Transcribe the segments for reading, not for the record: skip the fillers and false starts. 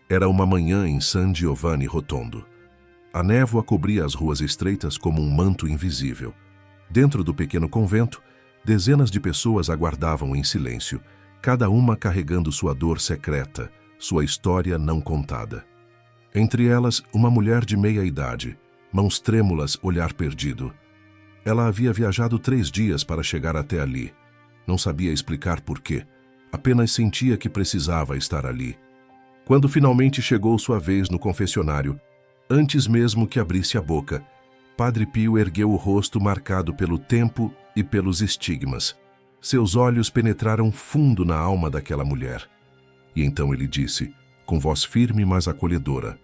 Era uma manhã em San Giovanni Rotondo. A névoa cobria as ruas estreitas como um manto invisível. Dentro do pequeno convento, dezenas de pessoas aguardavam em silêncio, cada uma carregando sua dor secreta, sua história não contada. Entre elas, uma mulher de meia-idade, mãos trêmulas, olhar perdido. Ela havia viajado 3 dias para chegar até ali. Não sabia explicar por quê, apenas sentia que precisava estar ali. Quando finalmente chegou sua vez no confessionário, antes mesmo que abrisse a boca, Padre Pio ergueu o rosto marcado pelo tempo e pelos estigmas. Seus olhos penetraram fundo na alma daquela mulher. E então ele disse, com voz firme mas acolhedora: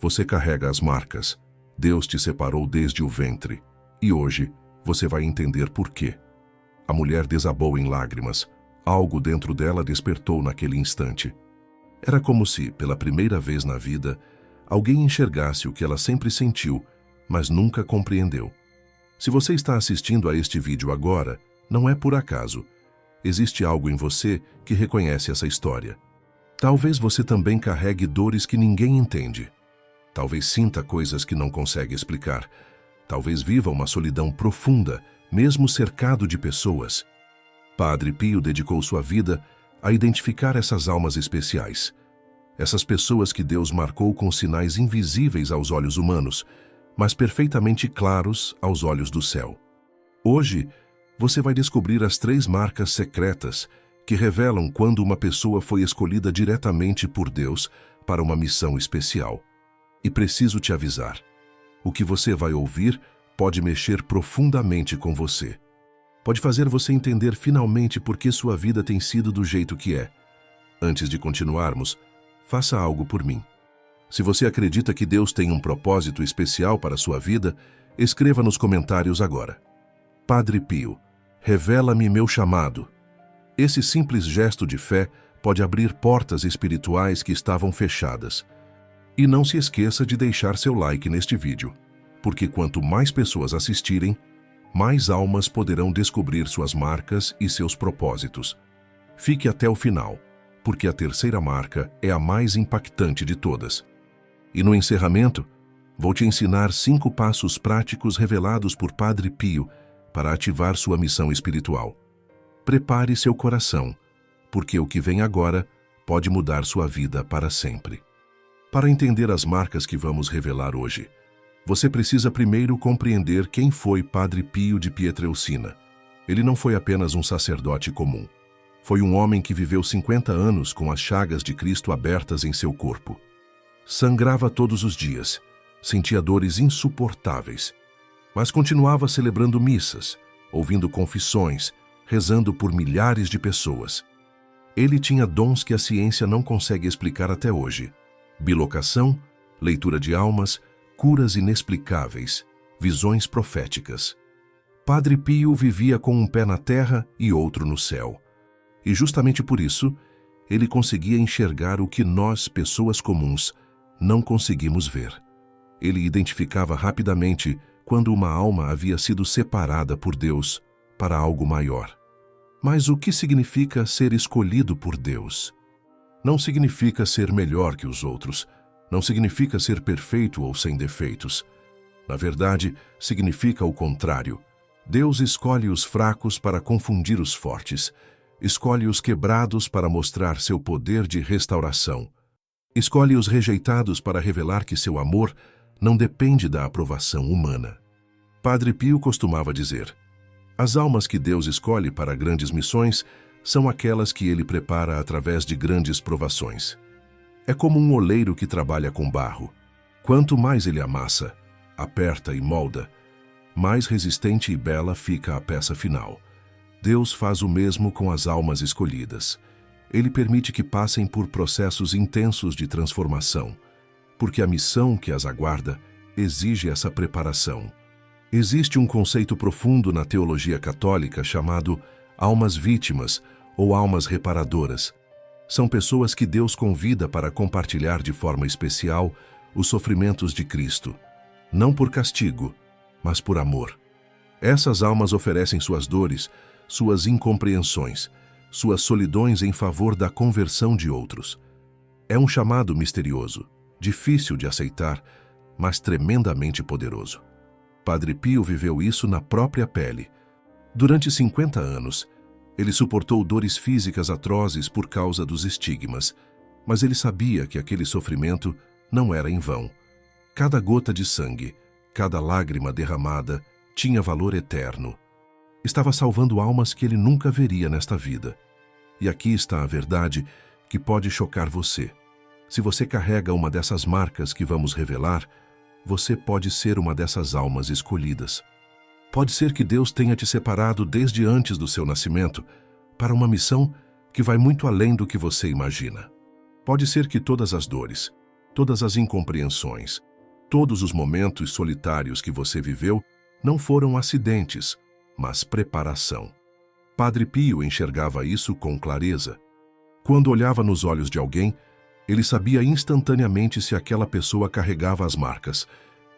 "Você carrega as marcas. Deus te separou desde o ventre. E hoje você vai entender por quê." A mulher desabou em lágrimas. Algo dentro dela despertou naquele instante. Era como se, pela primeira vez na vida, alguém enxergasse o que ela sempre sentiu, mas nunca compreendeu. Se você está assistindo a este vídeo agora, não é por acaso. Existe algo em você que reconhece essa história. Talvez você também carregue dores que ninguém entende. Talvez sinta coisas que não consegue explicar. Talvez viva uma solidão profunda, mesmo cercado de pessoas. Padre Pio dedicou sua vida a identificar essas almas especiais. Essas pessoas que Deus marcou com sinais invisíveis aos olhos humanos, mas perfeitamente claros aos olhos do céu. Hoje, você vai descobrir as 3 marcas secretas que revelam quando uma pessoa foi escolhida diretamente por Deus para uma missão especial. E preciso te avisar, o que você vai ouvir pode mexer profundamente com você. Pode fazer você entender finalmente por que sua vida tem sido do jeito que é. Antes de continuarmos, faça algo por mim. Se você acredita que Deus tem um propósito especial para a sua vida, escreva nos comentários agora: "Padre Pio, revela-me meu chamado." Esse simples gesto de fé pode abrir portas espirituais que estavam fechadas. E não se esqueça de deixar seu like neste vídeo, porque quanto mais pessoas assistirem, mais almas poderão descobrir suas marcas e seus propósitos. Fique até o final, porque a 3ª marca é a mais impactante de todas. E no encerramento, vou te ensinar 5 passos práticos revelados por Padre Pio para ativar sua missão espiritual. Prepare seu coração, porque o que vem agora pode mudar sua vida para sempre. Para entender as marcas que vamos revelar hoje, você precisa primeiro compreender quem foi Padre Pio de Pietrelcina. Ele não foi apenas um sacerdote comum. Foi um homem que viveu 50 anos com as chagas de Cristo abertas em seu corpo. Sangrava todos os dias, sentia dores insuportáveis, mas continuava celebrando missas, ouvindo confissões, rezando por milhares de pessoas. Ele tinha dons que a ciência não consegue explicar até hoje: bilocação, leitura de almas, curas inexplicáveis, visões proféticas. Padre Pio vivia com um pé na terra e outro no céu. E justamente por isso, ele conseguia enxergar o que nós, pessoas comuns, não conseguimos ver. Ele identificava rapidamente quando uma alma havia sido separada por Deus para algo maior. Mas o que significa ser escolhido por Deus? Não significa ser melhor que os outros. Não significa ser perfeito ou sem defeitos. Na verdade, significa o contrário. Deus escolhe os fracos para confundir os fortes. Escolhe os quebrados para mostrar seu poder de restauração. Escolhe os rejeitados para revelar que seu amor não depende da aprovação humana. Padre Pio costumava dizer: "As almas que Deus escolhe para grandes missões são aquelas que ele prepara através de grandes provações." É como um oleiro que trabalha com barro. Quanto mais ele amassa, aperta e molda, mais resistente e bela fica a peça final. Deus faz o mesmo com as almas escolhidas. Ele permite que passem por processos intensos de transformação, porque a missão que as aguarda exige essa preparação. Existe um conceito profundo na teologia católica chamado almas vítimas ou almas reparadoras. São pessoas que Deus convida para compartilhar de forma especial os sofrimentos de Cristo, não por castigo, mas por amor. Essas almas oferecem suas dores, suas incompreensões, suas solidões em favor da conversão de outros. É um chamado misterioso, difícil de aceitar, mas tremendamente poderoso. Padre Pio viveu isso na própria pele. Durante 50 anos, ele suportou dores físicas atrozes por causa dos estigmas, mas ele sabia que aquele sofrimento não era em vão. Cada gota de sangue, cada lágrima derramada, tinha valor eterno. Estava salvando almas que ele nunca veria nesta vida. E aqui está a verdade que pode chocar você. Se você carrega uma dessas marcas que vamos revelar, você pode ser uma dessas almas escolhidas. Pode ser que Deus tenha te separado desde antes do seu nascimento para uma missão que vai muito além do que você imagina. Pode ser que todas as dores, todas as incompreensões, todos os momentos solitários que você viveu não foram acidentes, mas preparação. Padre Pio enxergava isso com clareza. Quando olhava nos olhos de alguém, ele sabia instantaneamente se aquela pessoa carregava as marcas.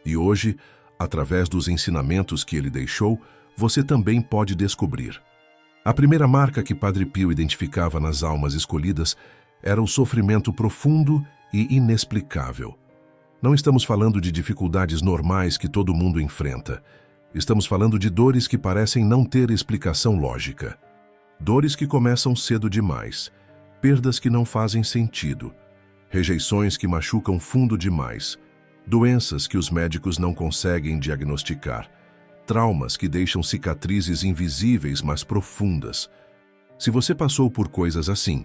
E hoje, através dos ensinamentos que ele deixou, você também pode descobrir. A primeira marca que Padre Pio identificava nas almas escolhidas era o sofrimento profundo e inexplicável. Não estamos falando de dificuldades normais que todo mundo enfrenta. Estamos falando de dores que parecem não ter explicação lógica. Dores que começam cedo demais, perdas que não fazem sentido, rejeições que machucam fundo demais, doenças que os médicos não conseguem diagnosticar, traumas que deixam cicatrizes invisíveis, mas profundas. Se você passou por coisas assim,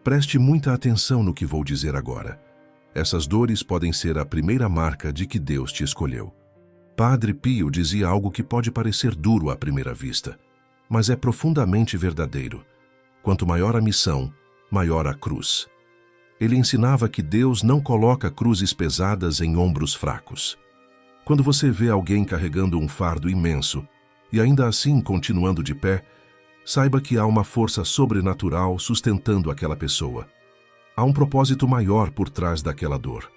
preste muita atenção no que vou dizer agora. Essas dores podem ser a primeira marca de que Deus te escolheu. Padre Pio dizia algo que pode parecer duro à primeira vista, mas é profundamente verdadeiro. Quanto maior a missão, maior a cruz. Ele ensinava que Deus não coloca cruzes pesadas em ombros fracos. Quando você vê alguém carregando um fardo imenso e ainda assim continuando de pé, saiba que há uma força sobrenatural sustentando aquela pessoa. Há um propósito maior por trás daquela dor.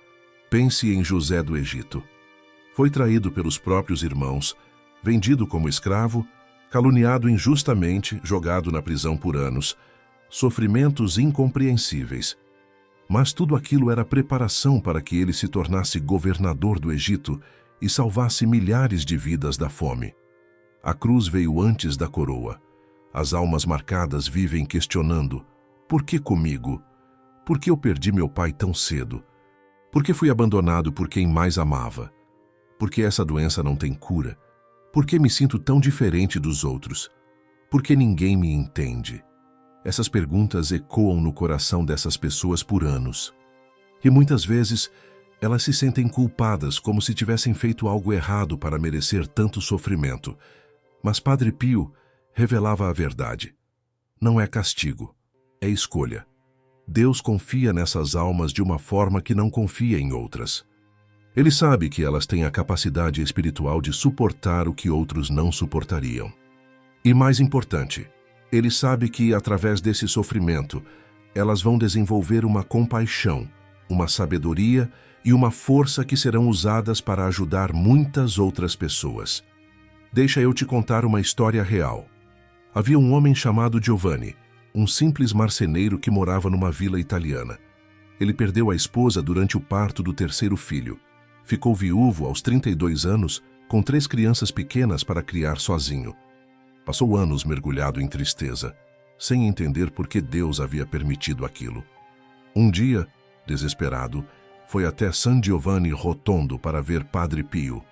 Pense em José do Egito. Foi traído pelos próprios irmãos, vendido como escravo, caluniado injustamente, jogado na prisão por anos. Sofrimentos incompreensíveis. Mas tudo aquilo era preparação para que ele se tornasse governador do Egito e salvasse milhares de vidas da fome. A cruz veio antes da coroa. As almas marcadas vivem questionando: por que comigo? Por que eu perdi meu pai tão cedo? Por que fui abandonado por quem mais amava? Por que essa doença não tem cura? Por que me sinto tão diferente dos outros? Por que ninguém me entende? Essas perguntas ecoam no coração dessas pessoas por anos. E muitas vezes, elas se sentem culpadas como se tivessem feito algo errado para merecer tanto sofrimento. Mas Padre Pio revelava a verdade. Não é castigo, é escolha. Deus confia nessas almas de uma forma que não confia em outras. Ele sabe que elas têm a capacidade espiritual de suportar o que outros não suportariam. E mais importante, ele sabe que, através desse sofrimento, elas vão desenvolver uma compaixão, uma sabedoria e uma força que serão usadas para ajudar muitas outras pessoas. Deixa eu te contar uma história real. Havia um homem chamado Giovanni, um simples marceneiro que morava numa vila italiana. Ele perdeu a esposa durante o parto do terceiro filho. Ficou viúvo aos 32 anos, com 3 crianças pequenas para criar sozinho. Passou anos mergulhado em tristeza, sem entender por que Deus havia permitido aquilo. Um dia, desesperado, foi até San Giovanni Rotondo para ver Padre Pio.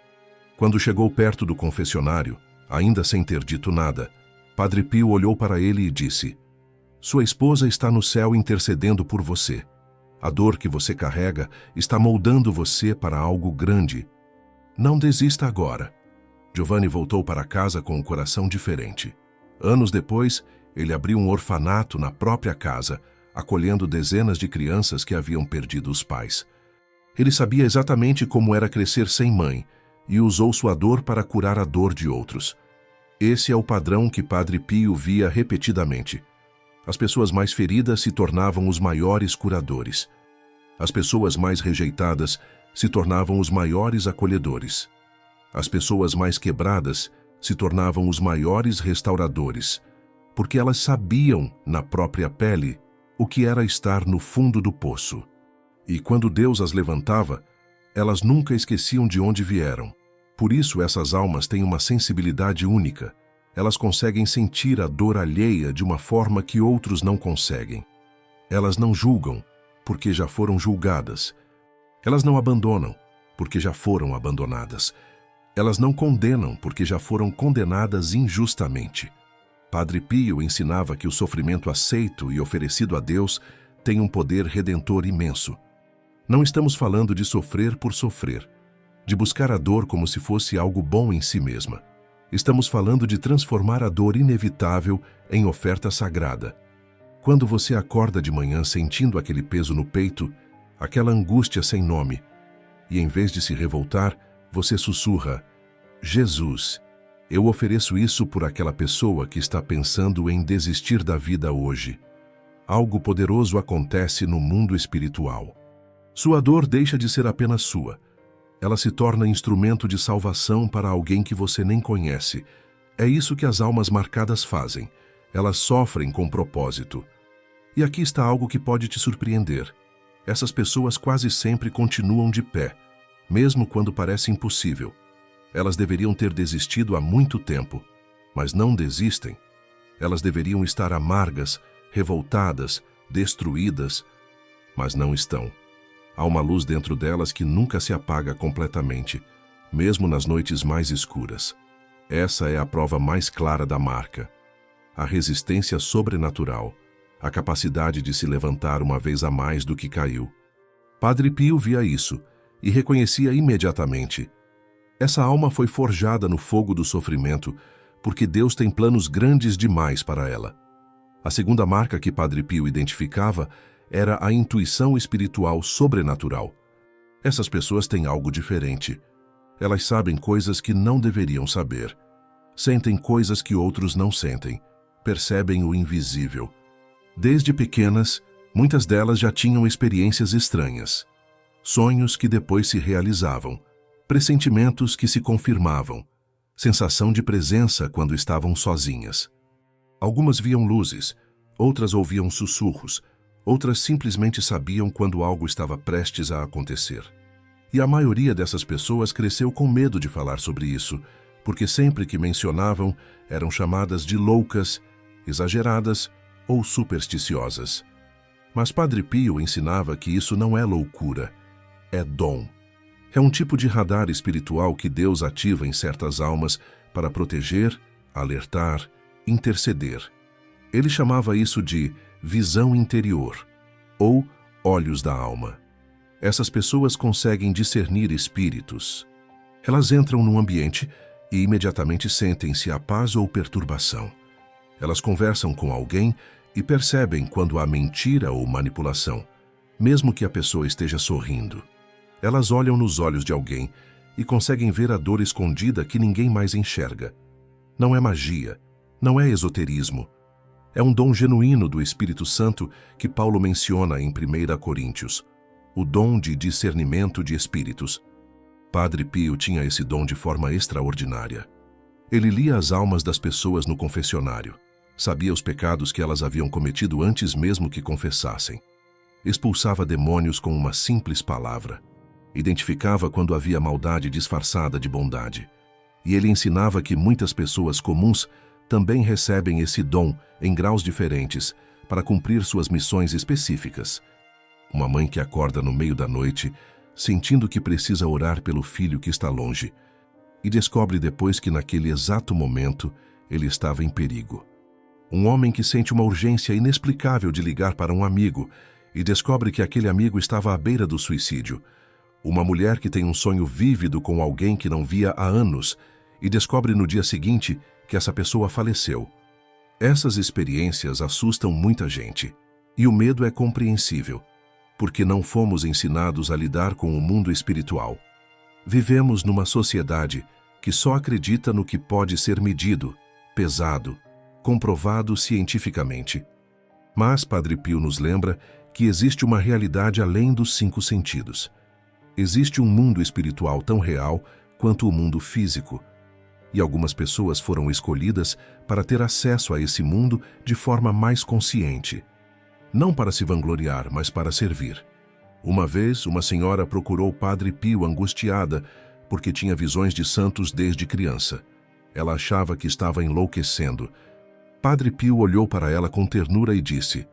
Quando chegou perto do confessionário, ainda sem ter dito nada, Padre Pio olhou para ele e disse: "Sua esposa está no céu intercedendo por você. A dor que você carrega está moldando você para algo grande. Não desista agora." Giovanni voltou para casa com um coração diferente. Anos depois, ele abriu um orfanato na própria casa, acolhendo dezenas de crianças que haviam perdido os pais. Ele sabia exatamente como era crescer sem mãe e usou sua dor para curar a dor de outros. Esse é o padrão que Padre Pio via repetidamente. As pessoas mais feridas se tornavam os maiores curadores. As pessoas mais rejeitadas se tornavam os maiores acolhedores. As pessoas mais quebradas se tornavam os maiores restauradores, porque elas sabiam, na própria pele, o que era estar no fundo do poço. E quando Deus as levantava, elas nunca esqueciam de onde vieram. Por isso essas almas têm uma sensibilidade única. Elas conseguem sentir a dor alheia de uma forma que outros não conseguem. Elas não julgam, porque já foram julgadas. Elas não abandonam, porque já foram abandonadas. Elas não condenam, porque já foram condenadas injustamente. Padre Pio ensinava que o sofrimento aceito e oferecido a Deus tem um poder redentor imenso. Não estamos falando de sofrer por sofrer, de buscar a dor como se fosse algo bom em si mesma. Estamos falando de transformar a dor inevitável em oferta sagrada. Quando você acorda de manhã sentindo aquele peso no peito, aquela angústia sem nome, e em vez de se revoltar, você sussurra: Jesus, eu ofereço isso por aquela pessoa que está pensando em desistir da vida hoje. Algo poderoso acontece no mundo espiritual. Sua dor deixa de ser apenas sua. Ela se torna instrumento de salvação para alguém que você nem conhece. É isso que as almas marcadas fazem. Elas sofrem com propósito. E aqui está algo que pode te surpreender. Essas pessoas quase sempre continuam de pé, mesmo quando parece impossível. Elas deveriam ter desistido há muito tempo, mas não desistem. Elas deveriam estar amargas, revoltadas, destruídas, mas não estão. Há uma luz dentro delas que nunca se apaga completamente, mesmo nas noites mais escuras. Essa é a prova mais clara da marca. A resistência sobrenatural, a capacidade de se levantar uma vez a mais do que caiu. Padre Pio via isso e reconhecia imediatamente. Essa alma foi forjada no fogo do sofrimento, porque Deus tem planos grandes demais para ela. A segunda marca que Padre Pio identificava era a intuição espiritual sobrenatural. Essas pessoas têm algo diferente. Elas sabem coisas que não deveriam saber. Sentem coisas que outros não sentem. Percebem o invisível. Desde pequenas, muitas delas já tinham experiências estranhas. Sonhos que depois se realizavam. Pressentimentos que se confirmavam. Sensação de presença quando estavam sozinhas. Algumas viam luzes, outras ouviam sussurros, outras simplesmente sabiam quando algo estava prestes a acontecer. E a maioria dessas pessoas cresceu com medo de falar sobre isso, porque sempre que mencionavam eram chamadas de loucas, exageradas ou supersticiosas. Mas Padre Pio ensinava que isso não é loucura, é dom. É um tipo de radar espiritual que Deus ativa em certas almas para proteger, alertar, interceder. Ele chamava isso de visão interior, ou olhos da alma. Essas pessoas conseguem discernir espíritos. Elas entram num ambiente e imediatamente sentem-se a paz ou perturbação. Elas conversam com alguém e percebem quando há mentira ou manipulação, mesmo que a pessoa esteja sorrindo. Elas olham nos olhos de alguém e conseguem ver a dor escondida que ninguém mais enxerga. Não é magia, não é esoterismo. É um dom genuíno do Espírito Santo que Paulo menciona em 1 Coríntios, o dom de discernimento de espíritos. Padre Pio tinha esse dom de forma extraordinária. Ele lia as almas das pessoas no confessionário, sabia os pecados que elas haviam cometido antes mesmo que confessassem. Expulsava demônios com uma simples palavra. Identificava quando havia maldade disfarçada de bondade. E ele ensinava que muitas pessoas comuns também recebem esse dom em graus diferentes para cumprir suas missões específicas. Uma mãe que acorda no meio da noite, sentindo que precisa orar pelo filho que está longe, e descobre depois que naquele exato momento ele estava em perigo. Um homem que sente uma urgência inexplicável de ligar para um amigo e descobre que aquele amigo estava à beira do suicídio. Uma mulher que tem um sonho vívido com alguém que não via há anos e descobre no dia seguinte que essa pessoa faleceu. Essas experiências assustam muita gente, e o medo é compreensível, porque não fomos ensinados a lidar com o mundo espiritual. Vivemos numa sociedade que só acredita no que pode ser medido, pesado, comprovado cientificamente. Mas Padre Pio nos lembra que existe uma realidade além dos 5 sentidos. Existe um mundo espiritual tão real quanto o mundo físico, e algumas pessoas foram escolhidas para ter acesso a esse mundo de forma mais consciente. Não para se vangloriar, mas para servir. Uma vez, uma senhora procurou Padre Pio angustiada porque tinha visões de santos desde criança. Ela achava que estava enlouquecendo. Padre Pio olhou para ela com ternura e disse: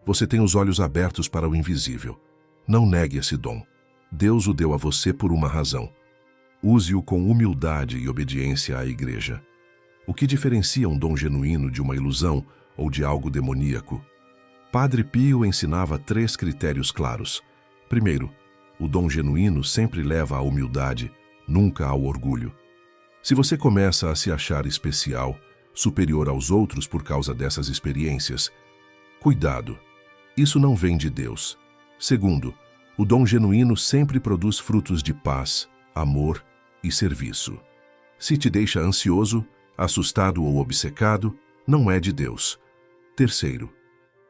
"Você tem os olhos abertos para o invisível. Não negue esse dom. Deus o deu a você por uma razão. Use-o com humildade e obediência à Igreja." O que diferencia um dom genuíno de uma ilusão ou de algo demoníaco? Padre Pio ensinava 3 critérios claros. Primeiro, o dom genuíno sempre leva à humildade, nunca ao orgulho. Se você começa a se achar especial, superior aos outros por causa dessas experiências, cuidado, isso não vem de Deus. Segundo, o dom genuíno sempre produz frutos de paz, amor e serviço. Se te deixa ansioso, assustado ou obcecado, não é de Deus. Terceiro,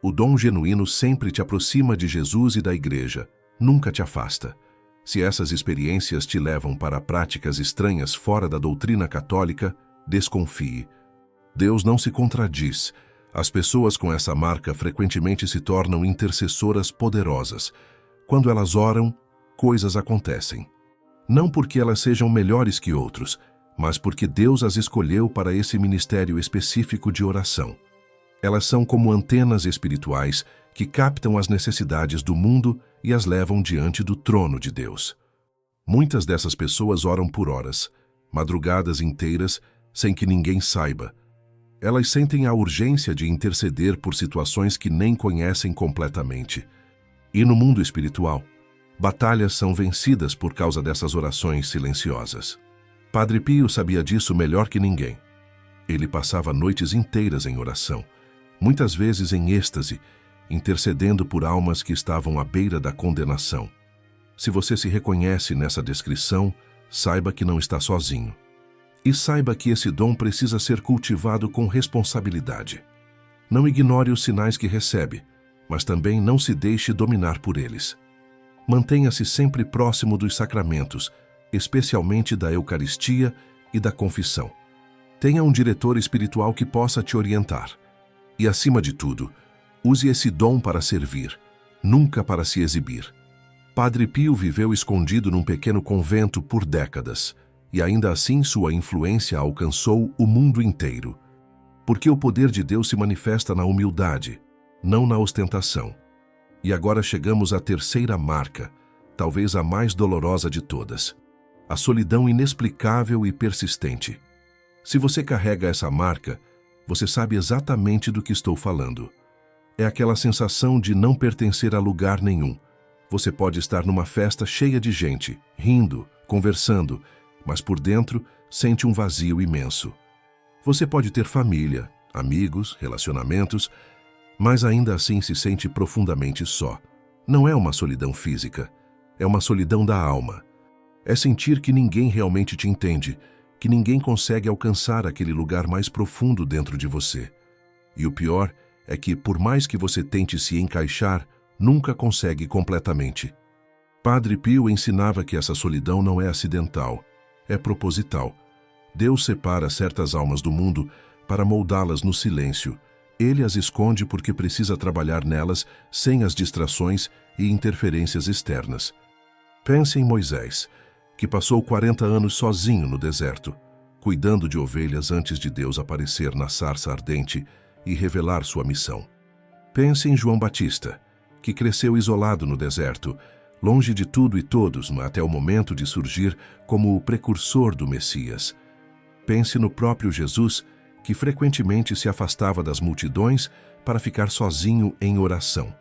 o dom genuíno sempre te aproxima de Jesus e da Igreja, nunca te afasta. Se essas experiências te levam para práticas estranhas fora da doutrina católica, desconfie. Deus não se contradiz. As pessoas com essa marca frequentemente se tornam intercessoras poderosas. Quando elas oram, coisas acontecem. Não porque elas sejam melhores que outros, mas porque Deus as escolheu para esse ministério específico de oração. Elas são como antenas espirituais que captam as necessidades do mundo e as levam diante do trono de Deus. Muitas dessas pessoas oram por horas, madrugadas inteiras, sem que ninguém saiba. Elas sentem a urgência de interceder por situações que nem conhecem completamente. E no mundo espiritual, batalhas são vencidas por causa dessas orações silenciosas. Padre Pio sabia disso melhor que ninguém. Ele passava noites inteiras em oração, muitas vezes em êxtase, intercedendo por almas que estavam à beira da condenação. Se você se reconhece nessa descrição, saiba que não está sozinho. E saiba que esse dom precisa ser cultivado com responsabilidade. Não ignore os sinais que recebe, mas também não se deixe dominar por eles. Mantenha-se sempre próximo dos sacramentos, especialmente da Eucaristia e da confissão. Tenha um diretor espiritual que possa te orientar. E, acima de tudo, use esse dom para servir, nunca para se exibir. Padre Pio viveu escondido num pequeno convento por décadas, e ainda assim sua influência alcançou o mundo inteiro. Porque o poder de Deus se manifesta na humildade, não na ostentação. E agora chegamos à terceira marca, talvez a mais dolorosa de todas: a solidão inexplicável e persistente. Se você carrega essa marca, você sabe exatamente do que estou falando. É aquela sensação de não pertencer a lugar nenhum. Você pode estar numa festa cheia de gente, rindo, conversando, mas por dentro sente um vazio imenso. Você pode ter família, amigos, relacionamentos, mas ainda assim se sente profundamente só. Não é uma solidão física, é uma solidão da alma. É sentir que ninguém realmente te entende, que ninguém consegue alcançar aquele lugar mais profundo dentro de você. E o pior é que, por mais que você tente se encaixar, nunca consegue completamente. Padre Pio ensinava que essa solidão não é acidental, é proposital. Deus separa certas almas do mundo para moldá-las no silêncio. Ele as esconde porque precisa trabalhar nelas sem as distrações e interferências externas. Pense em Moisés, que passou 40 anos sozinho no deserto, cuidando de ovelhas antes de Deus aparecer na sarça ardente e revelar sua missão. Pense em João Batista, que cresceu isolado no deserto, longe de tudo e todos, até o momento de surgir como o precursor do Messias. Pense no próprio Jesus, que frequentemente se afastava das multidões para ficar sozinho em oração.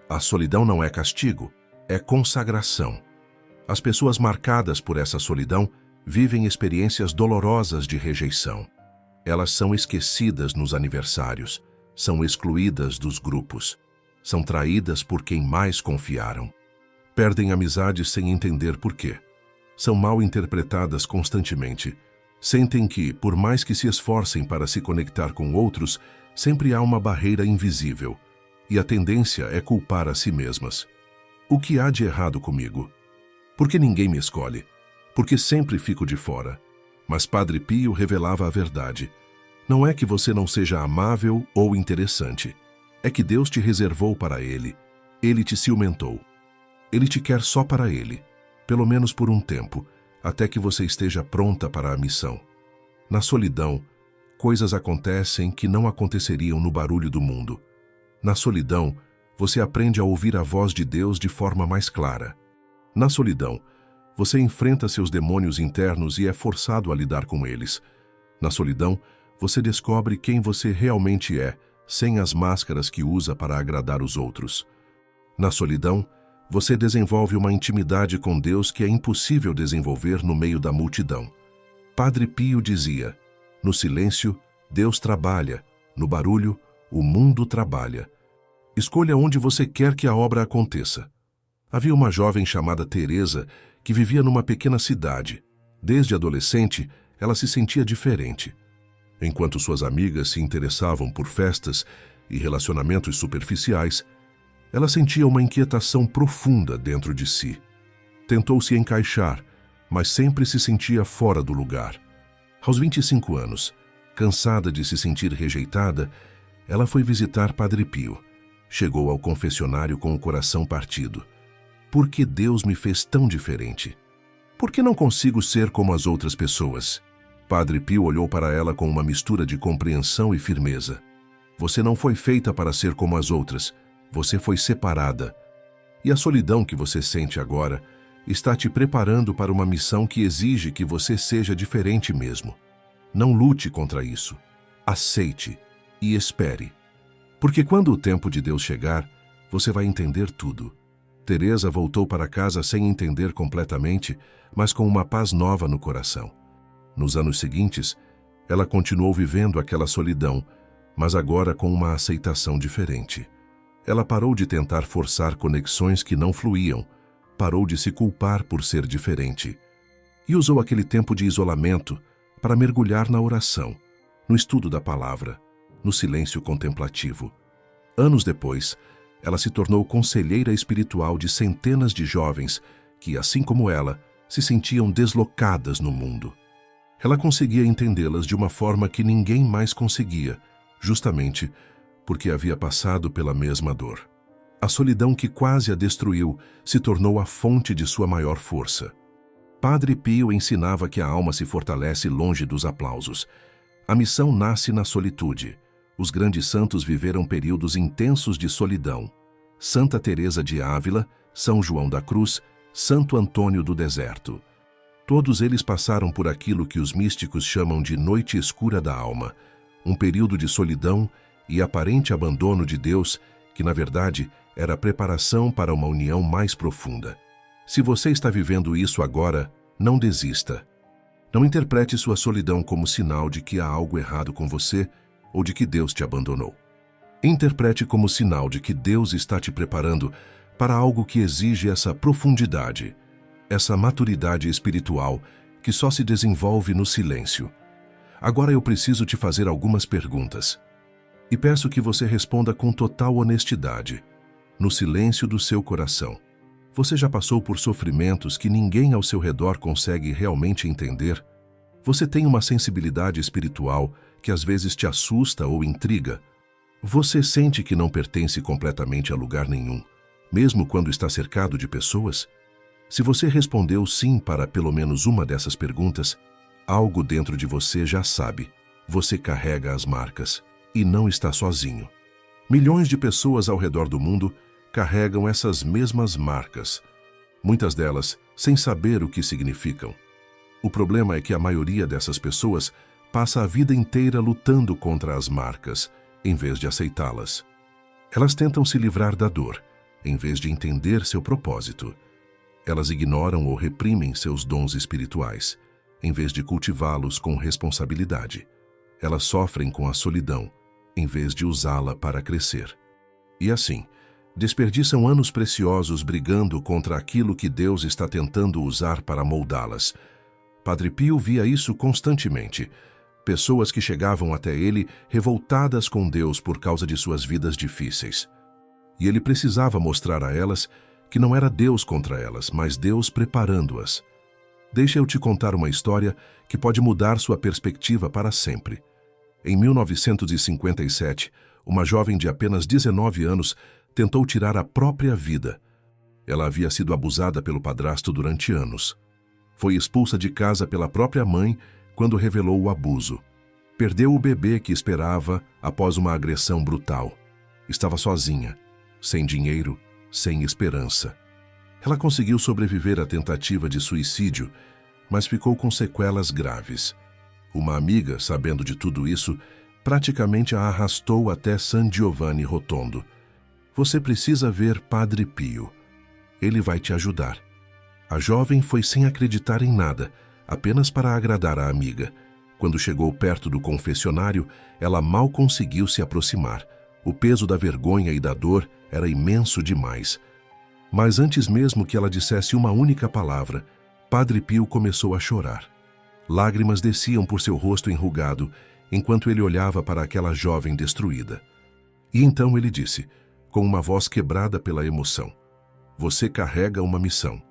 A solidão não é castigo, é consagração. As pessoas marcadas por essa solidão vivem experiências dolorosas de rejeição. Elas são esquecidas nos aniversários, são excluídas dos grupos, são traídas por quem mais confiaram. Perdem amizades sem entender por quê. São mal interpretadas constantemente. Sentem que, por mais que se esforcem para se conectar com outros, sempre há uma barreira invisível, e a tendência é culpar a si mesmas. O que há de errado comigo? Por que ninguém me escolhe? Porque sempre fico de fora. Mas Padre Pio revelava a verdade. Não é que você não seja amável ou interessante. É que Deus te reservou para Ele. Ele te ciumentou. Ele te quer só para ele, pelo menos por um tempo, até que você esteja pronta para a missão. Na solidão, coisas acontecem que não aconteceriam no barulho do mundo. Na solidão, você aprende a ouvir a voz de Deus de forma mais clara. Na solidão, você enfrenta seus demônios internos e é forçado a lidar com eles. Na solidão, você descobre quem você realmente é, sem as máscaras que usa para agradar os outros. Na solidão, você desenvolve uma intimidade com Deus que é impossível desenvolver no meio da multidão. Padre Pio dizia: no silêncio, Deus trabalha, no barulho, o mundo trabalha. Escolha onde você quer que a obra aconteça. Havia uma jovem chamada Teresa que vivia numa pequena cidade. Desde adolescente, ela se sentia diferente. Enquanto suas amigas se interessavam por festas e relacionamentos superficiais, ela sentia uma inquietação profunda dentro de si. Tentou se encaixar, mas sempre se sentia fora do lugar. Aos 25 anos, cansada de se sentir rejeitada, ela foi visitar Padre Pio. Chegou ao confessionário com o coração partido. Por que Deus me fez tão diferente? Por que não consigo ser como as outras pessoas? Padre Pio olhou para ela com uma mistura de compreensão e firmeza. Você não foi feita para ser como as outras. Você foi separada. E a solidão que você sente agora está te preparando para uma missão que exige que você seja diferente mesmo. Não lute contra isso. Aceite e espere. Porque quando o tempo de Deus chegar, você vai entender tudo. Teresa voltou para casa sem entender completamente, mas com uma paz nova no coração. Nos anos seguintes, ela continuou vivendo aquela solidão, mas agora com uma aceitação diferente. Ela parou de tentar forçar conexões que não fluíam, parou de se culpar por ser diferente. E usou aquele tempo de isolamento para mergulhar na oração, no estudo da palavra, no silêncio contemplativo. Anos depois, ela se tornou conselheira espiritual de centenas de jovens que, assim como ela, se sentiam deslocadas no mundo. Ela conseguia entendê-las de uma forma que ninguém mais conseguia, justamente porque havia passado pela mesma dor. A solidão que quase a destruiu se tornou a fonte de sua maior força. Padre Pio ensinava que a alma se fortalece longe dos aplausos. A missão nasce na solitude. Os grandes santos viveram períodos intensos de solidão. Santa Teresa de Ávila, São João da Cruz, Santo Antônio do Deserto. Todos eles passaram por aquilo que os místicos chamam de noite escura da alma, um período de solidão e aparente abandono de Deus, que na verdade era a preparação para uma união mais profunda. Se você está vivendo isso agora, não desista. Não interprete sua solidão como sinal de que há algo errado com você ou de que Deus te abandonou. Interprete como sinal de que Deus está te preparando para algo que exige essa profundidade, essa maturidade espiritual que só se desenvolve no silêncio. Agora eu preciso te fazer algumas perguntas. E peço que você responda com total honestidade, no silêncio do seu coração. Você já passou por sofrimentos que ninguém ao seu redor consegue realmente entender? Você tem uma sensibilidade espiritual que às vezes te assusta ou intriga? Você sente que não pertence completamente a lugar nenhum, mesmo quando está cercado de pessoas? Se você respondeu sim para pelo menos uma dessas perguntas, algo dentro de você já sabe. Você carrega as marcas. E não está sozinho. Milhões de pessoas ao redor do mundo carregam essas mesmas marcas, muitas delas sem saber o que significam. O problema é que a maioria dessas pessoas passa a vida inteira lutando contra as marcas, em vez de aceitá-las. Elas tentam se livrar da dor, em vez de entender seu propósito. Elas ignoram ou reprimem seus dons espirituais, em vez de cultivá-los com responsabilidade. Elas sofrem com a solidão, em vez de usá-la para crescer. E assim, desperdiçam anos preciosos brigando contra aquilo que Deus está tentando usar para moldá-las. Padre Pio via isso constantemente. Pessoas que chegavam até ele revoltadas com Deus por causa de suas vidas difíceis. E ele precisava mostrar a elas que não era Deus contra elas, mas Deus preparando-as. Deixa eu te contar uma história que pode mudar sua perspectiva para sempre. Em 1957, uma jovem de apenas 19 anos tentou tirar a própria vida. Ela havia sido abusada pelo padrasto durante anos. Foi expulsa de casa pela própria mãe quando revelou o abuso. Perdeu o bebê que esperava após uma agressão brutal. Estava sozinha, sem dinheiro, sem esperança. Ela conseguiu sobreviver à tentativa de suicídio, mas ficou com sequelas graves. Uma amiga, sabendo de tudo isso, praticamente a arrastou até San Giovanni Rotondo. Você precisa ver Padre Pio. Ele vai te ajudar. A jovem foi sem acreditar em nada, apenas para agradar a amiga. Quando chegou perto do confessionário, ela mal conseguiu se aproximar. O peso da vergonha e da dor era imenso demais. Mas antes mesmo que ela dissesse uma única palavra, Padre Pio começou a chorar. Lágrimas desciam por seu rosto enrugado, enquanto ele olhava para aquela jovem destruída. E então ele disse, com uma voz quebrada pela emoção: "Você carrega uma missão.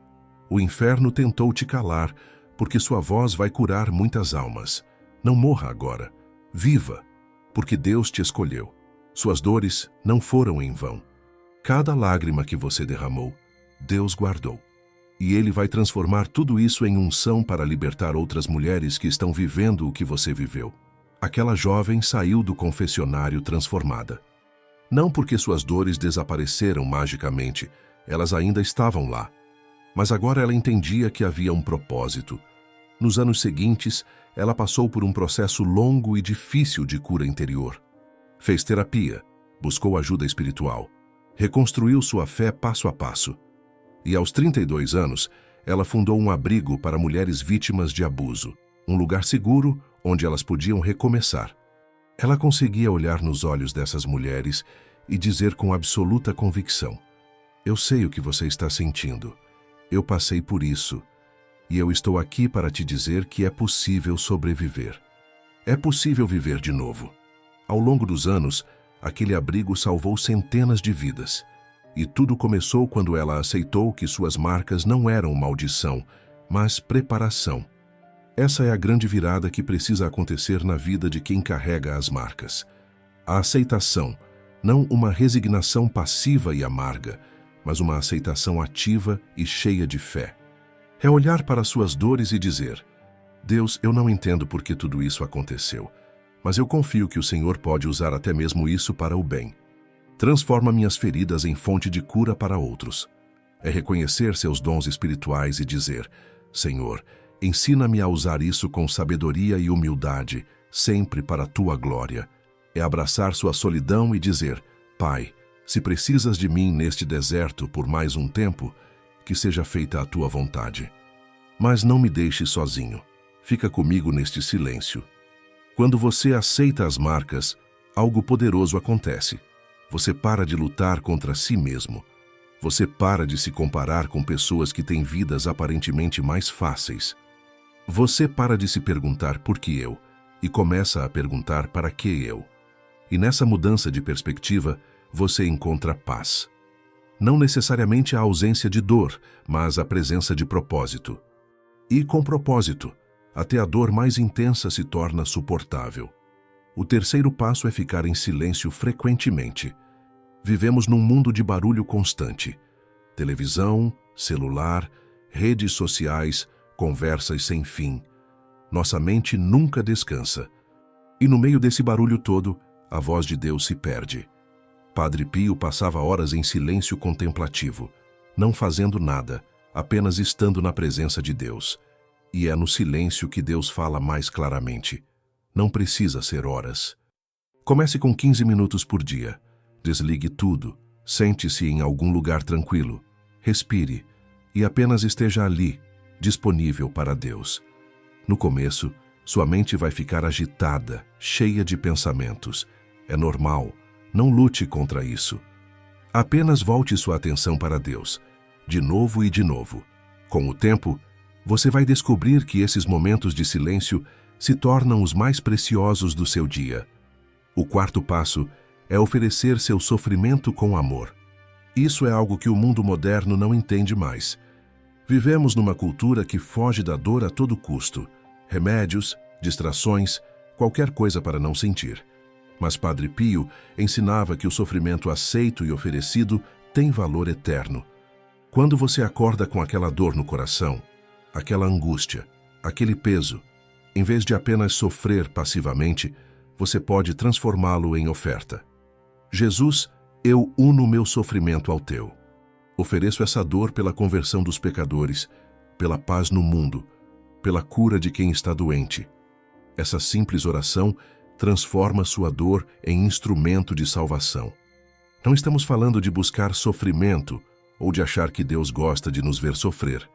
O inferno tentou te calar, porque sua voz vai curar muitas almas. Não morra agora. Viva, porque Deus te escolheu. Suas dores não foram em vão. Cada lágrima que você derramou, Deus guardou. E Ele vai transformar tudo isso em unção para libertar outras mulheres que estão vivendo o que você viveu." Aquela jovem saiu do confessionário transformada. Não porque suas dores desapareceram magicamente, elas ainda estavam lá. Mas agora ela entendia que havia um propósito. Nos anos seguintes, ela passou por um processo longo e difícil de cura interior. Fez terapia, buscou ajuda espiritual, reconstruiu sua fé passo a passo. E aos 32 anos, ela fundou um abrigo para mulheres vítimas de abuso, um lugar seguro onde elas podiam recomeçar. Ela conseguia olhar nos olhos dessas mulheres e dizer com absoluta convicção: "Eu sei o que você está sentindo. Eu passei por isso. E eu estou aqui para te dizer que é possível sobreviver. É possível viver de novo." Ao longo dos anos, aquele abrigo salvou centenas de vidas. E tudo começou quando ela aceitou que suas marcas não eram maldição, mas preparação. Essa é a grande virada que precisa acontecer na vida de quem carrega as marcas. A aceitação, não uma resignação passiva e amarga, mas uma aceitação ativa e cheia de fé. É olhar para suas dores e dizer: "Deus, eu não entendo por que tudo isso aconteceu, mas eu confio que o Senhor pode usar até mesmo isso para o bem. Transforma minhas feridas em fonte de cura para outros." É reconhecer seus dons espirituais e dizer: "Senhor, ensina-me a usar isso com sabedoria e humildade, sempre para a tua glória." É abraçar sua solidão e dizer: "Pai, se precisas de mim neste deserto por mais um tempo, que seja feita a tua vontade. Mas não me deixe sozinho. Fica comigo neste silêncio." Quando você aceita as marcas, algo poderoso acontece. Você para de lutar contra si mesmo. Você para de se comparar com pessoas que têm vidas aparentemente mais fáceis. Você para de se perguntar por que eu, e começa a perguntar para que eu. E nessa mudança de perspectiva, você encontra paz. Não necessariamente a ausência de dor, mas a presença de propósito. E com propósito, até a dor mais intensa se torna suportável. O terceiro passo é ficar em silêncio frequentemente. Vivemos num mundo de barulho constante. Televisão, celular, redes sociais, conversas sem fim. Nossa mente nunca descansa. E no meio desse barulho todo, a voz de Deus se perde. Padre Pio passava horas em silêncio contemplativo, não fazendo nada, apenas estando na presença de Deus. E é no silêncio que Deus fala mais claramente. Não precisa ser horas. Comece com 15 minutos por dia. Desligue tudo, sente-se em algum lugar tranquilo, respire e apenas esteja ali, disponível para Deus. No começo, sua mente vai ficar agitada, cheia de pensamentos. É normal, não lute contra isso. Apenas volte sua atenção para Deus, de novo e de novo. Com o tempo, você vai descobrir que esses momentos de silêncio se tornam os mais preciosos do seu dia. O quarto passo é oferecer seu sofrimento com amor. Isso é algo que o mundo moderno não entende mais. Vivemos numa cultura que foge da dor a todo custo. Remédios, distrações, qualquer coisa para não sentir. Mas Padre Pio ensinava que o sofrimento aceito e oferecido tem valor eterno. Quando você acorda com aquela dor no coração, aquela angústia, aquele peso, em vez de apenas sofrer passivamente, você pode transformá-lo em oferta. Jesus, eu uno meu sofrimento ao teu. Ofereço essa dor pela conversão dos pecadores, pela paz no mundo, pela cura de quem está doente. Essa simples oração transforma sua dor em instrumento de salvação. Não estamos falando de buscar sofrimento ou de achar que Deus gosta de nos ver sofrer.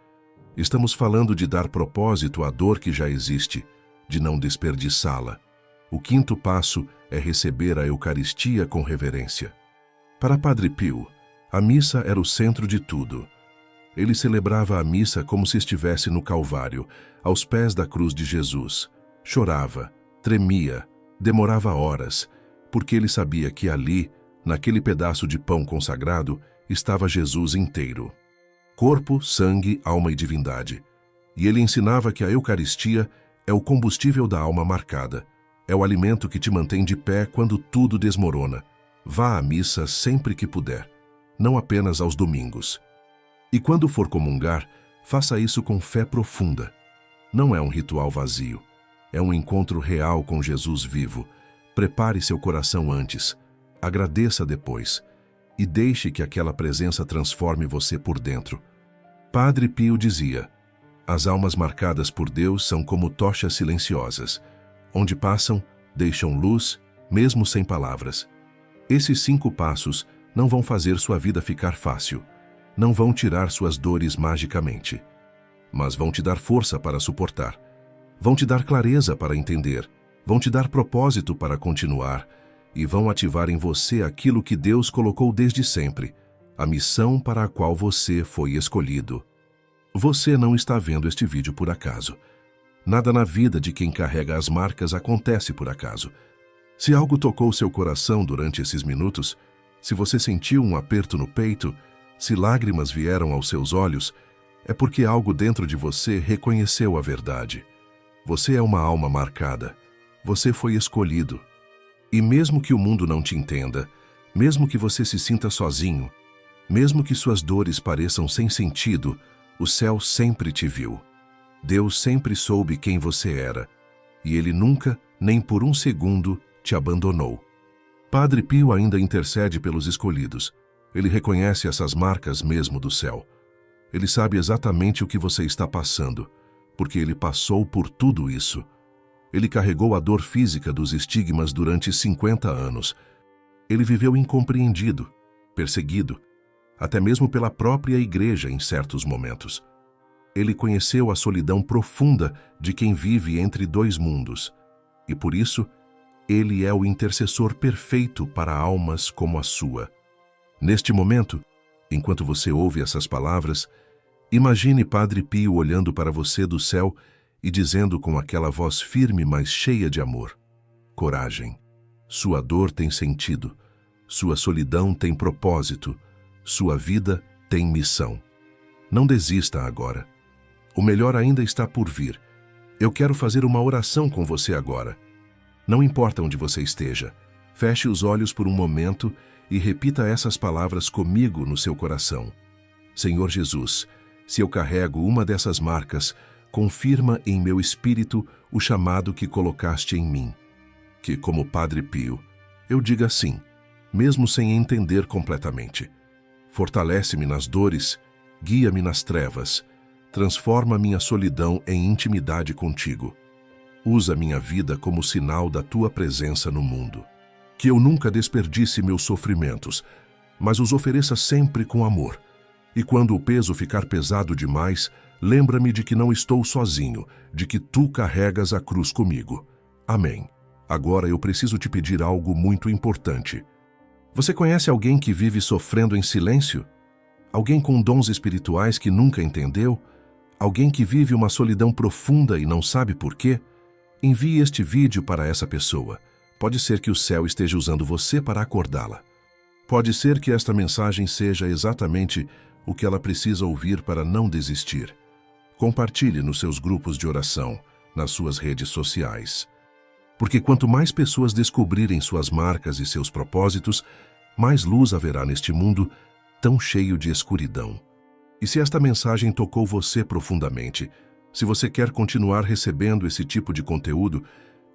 Estamos falando de dar propósito à dor que já existe, de não desperdiçá-la. O quinto passo é receber a Eucaristia com reverência. Para Padre Pio, a missa era o centro de tudo. Ele celebrava a missa como se estivesse no Calvário, aos pés da cruz de Jesus. Chorava, tremia, demorava horas, porque ele sabia que ali, naquele pedaço de pão consagrado, estava Jesus inteiro. Corpo, sangue, alma e divindade. E ele ensinava que a Eucaristia é o combustível da alma marcada. É o alimento que te mantém de pé quando tudo desmorona. Vá à missa sempre que puder, não apenas aos domingos. E quando for comungar, faça isso com fé profunda. Não é um ritual vazio. É um encontro real com Jesus vivo. Prepare seu coração antes. Agradeça depois. E deixe que aquela presença transforme você por dentro. Padre Pio dizia: as almas marcadas por Deus são como tochas silenciosas. Onde passam, deixam luz, mesmo sem palavras. Esses 5 passos não vão fazer sua vida ficar fácil. Não vão tirar suas dores magicamente. Mas vão te dar força para suportar. Vão te dar clareza para entender. Vão te dar propósito para continuar. E vão ativar em você aquilo que Deus colocou desde sempre, a missão para a qual você foi escolhido. Você não está vendo este vídeo por acaso. Nada na vida de quem carrega as marcas acontece por acaso. Se algo tocou seu coração durante esses minutos, se você sentiu um aperto no peito, se lágrimas vieram aos seus olhos, é porque algo dentro de você reconheceu a verdade. Você é uma alma marcada. Você foi escolhido. E mesmo que o mundo não te entenda, mesmo que você se sinta sozinho, mesmo que suas dores pareçam sem sentido, o céu sempre te viu. Deus sempre soube quem você era, e Ele nunca, nem por um segundo, te abandonou. Padre Pio ainda intercede pelos escolhidos. Ele reconhece essas marcas mesmo do céu. Ele sabe exatamente o que você está passando, porque ele passou por tudo isso. Ele carregou a dor física dos estigmas durante 50 anos. Ele viveu incompreendido, perseguido, até mesmo pela própria igreja em certos momentos. Ele conheceu a solidão profunda de quem vive entre 2 mundos. E por isso, ele é o intercessor perfeito para almas como a sua. Neste momento, enquanto você ouve essas palavras, imagine Padre Pio olhando para você do céu e dizendo com aquela voz firme, mas cheia de amor: coragem. Sua dor tem sentido. Sua solidão tem propósito. Sua vida tem missão. Não desista agora. O melhor ainda está por vir. Eu quero fazer uma oração com você agora. Não importa onde você esteja, feche os olhos por um momento e repita essas palavras comigo no seu coração. Senhor Jesus, se eu carrego uma dessas marcas, confirma em meu espírito o chamado que colocaste em mim. Que, como Padre Pio, eu diga sim, mesmo sem entender completamente. Fortalece-me nas dores, guia-me nas trevas, transforma minha solidão em intimidade contigo. Usa minha vida como sinal da tua presença no mundo. Que eu nunca desperdice meus sofrimentos, mas os ofereça sempre com amor. E quando o peso ficar pesado demais, lembra-me de que não estou sozinho, de que tu carregas a cruz comigo. Amém. Agora eu preciso te pedir algo muito importante. Você conhece alguém que vive sofrendo em silêncio? Alguém com dons espirituais que nunca entendeu? Alguém que vive uma solidão profunda e não sabe por quê? Envie este vídeo para essa pessoa. Pode ser que o céu esteja usando você para acordá-la. Pode ser que esta mensagem seja exatamente o que ela precisa ouvir para não desistir. Compartilhe nos seus grupos de oração, nas suas redes sociais. Porque quanto mais pessoas descobrirem suas marcas e seus propósitos, mais luz haverá neste mundo tão cheio de escuridão. E se esta mensagem tocou você profundamente, se você quer continuar recebendo esse tipo de conteúdo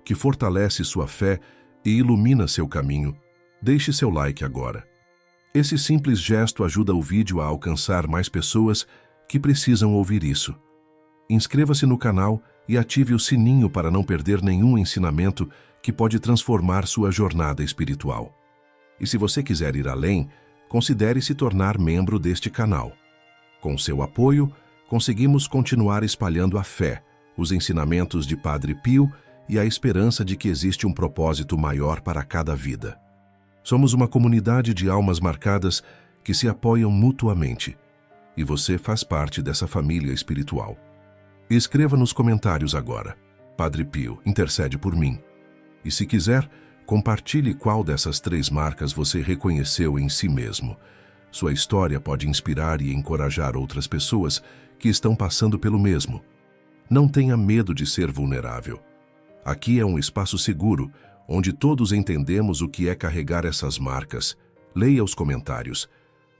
que fortalece sua fé e ilumina seu caminho, deixe seu like agora. Esse simples gesto ajuda o vídeo a alcançar mais pessoas que precisam ouvir isso. Inscreva-se no canal e ative o sininho para não perder nenhum ensinamento que pode transformar sua jornada espiritual. E se você quiser ir além, considere se tornar membro deste canal. Com seu apoio, conseguimos continuar espalhando a fé, os ensinamentos de Padre Pio e a esperança de que existe um propósito maior para cada vida. Somos uma comunidade de almas marcadas que se apoiam mutuamente, e você faz parte dessa família espiritual. Escreva nos comentários agora: Padre Pio, intercede por mim. E se quiser, compartilhe qual dessas 3 marcas você reconheceu em si mesmo. Sua história pode inspirar e encorajar outras pessoas que estão passando pelo mesmo. Não tenha medo de ser vulnerável. Aqui é um espaço seguro, onde todos entendemos o que é carregar essas marcas. Leia os comentários.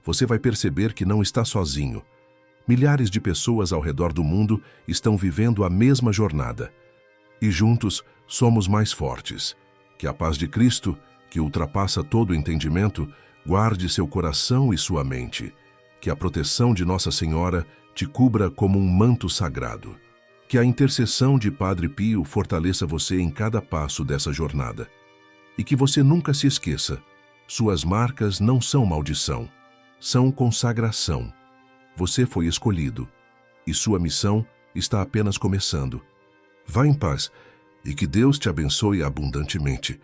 Você vai perceber que não está sozinho. Milhares de pessoas ao redor do mundo estão vivendo a mesma jornada. E juntos somos mais fortes. Que a paz de Cristo, que ultrapassa todo entendimento, guarde seu coração e sua mente. Que a proteção de Nossa Senhora te cubra como um manto sagrado. Que a intercessão de Padre Pio fortaleça você em cada passo dessa jornada. E que você nunca se esqueça, suas marcas não são maldição, são consagração. Você foi escolhido, e sua missão está apenas começando. Vá em paz, e que Deus te abençoe abundantemente.